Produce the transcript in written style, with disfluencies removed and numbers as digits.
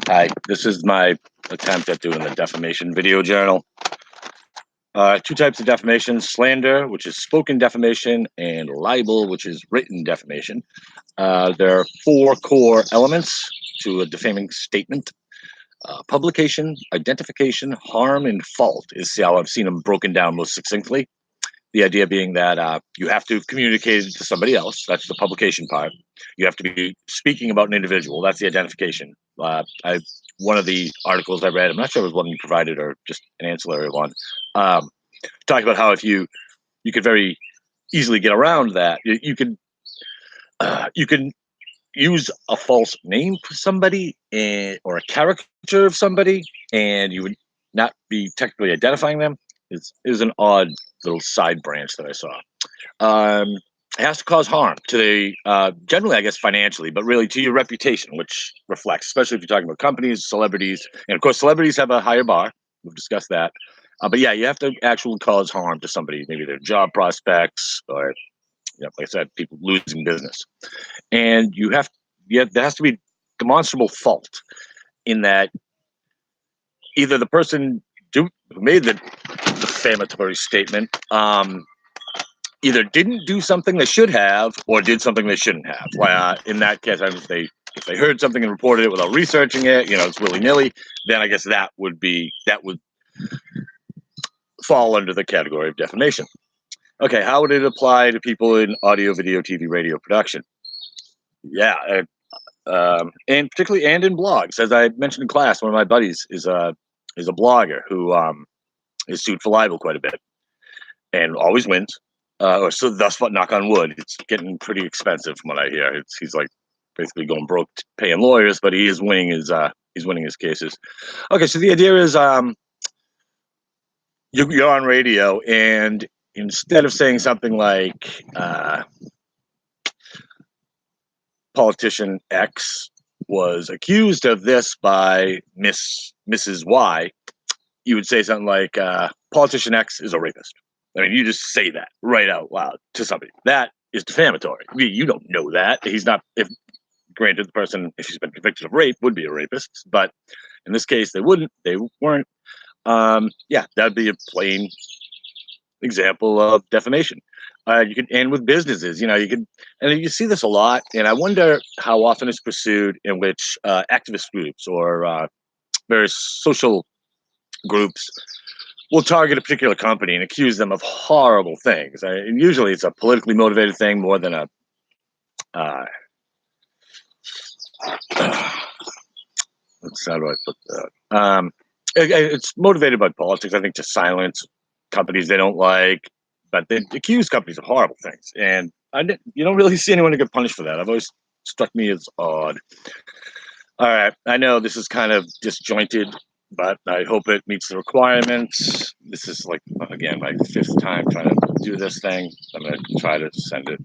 Hi, this is my attempt at doing the defamation video journal. Two types of defamation: slander, which is spoken defamation, and libel, which is written defamation. There are four core elements to a defaming statement. Publication, identification, harm, and fault is how I've seen them broken down most succinctly. The idea being that you have to communicate it to somebody else. That's the publication part. You have to be speaking about an individual. That's the identification. One of the articles I read, I'm not sure if it was one you provided or just an ancillary one, talked about how if you could very easily get around that. You can use a false name for somebody or a caricature of somebody, and you would not be technically identifying them. Is an odd little side branch that I saw. It has to cause harm to the generally, I guess, financially, but really to your reputation, which reflects, especially if you're talking about companies, celebrities, and of course, celebrities have a higher bar. We've discussed that. But yeah, you have to actually cause harm to somebody, maybe their job prospects, or like I said, people losing business, and there has to be demonstrable fault in that either the person who made the defamatory statement either didn't do something they should have or did something they shouldn't have. In that case, if they heard something and reported it without researching it, it's willy-nilly, then I guess that would fall under the category of defamation. Okay, how would it apply to people in audio, video, TV, radio production? Yeah, and particularly in blogs. As I mentioned in class, one of my buddies is a blogger who is sued for libel quite a bit and always wins. Or so thus far, knock on wood. It's getting pretty expensive from what I hear. He's like basically going broke paying lawyers, but he is winning his cases. Okay, so the idea is you're on radio, and instead of saying something like politician X was accused of this by Mrs. Y, you would say something like politician X is a rapist. I mean, you just say that right out loud to somebody. That is defamatory. You don't know that. He's not, if granted, the person, if she's been convicted of rape, would be a rapist. But in this case, they weren't. Yeah, that'd be a plain example of defamation. You can end with businesses, and you see this a lot. And I wonder how often it's pursued in which activist groups or various social groups will target a particular company and accuse them of horrible things. And usually it's a politically motivated thing more than a how do I put that? It's motivated by politics, I think, to silence companies they don't like, but they accuse companies of horrible things. And you don't really see anyone to get punished for that. I've always struck me as odd. All right, I know this is kind of disjointed, but I hope it meets the requirements. This is again, my fifth time trying to do this thing. I'm going to try to send it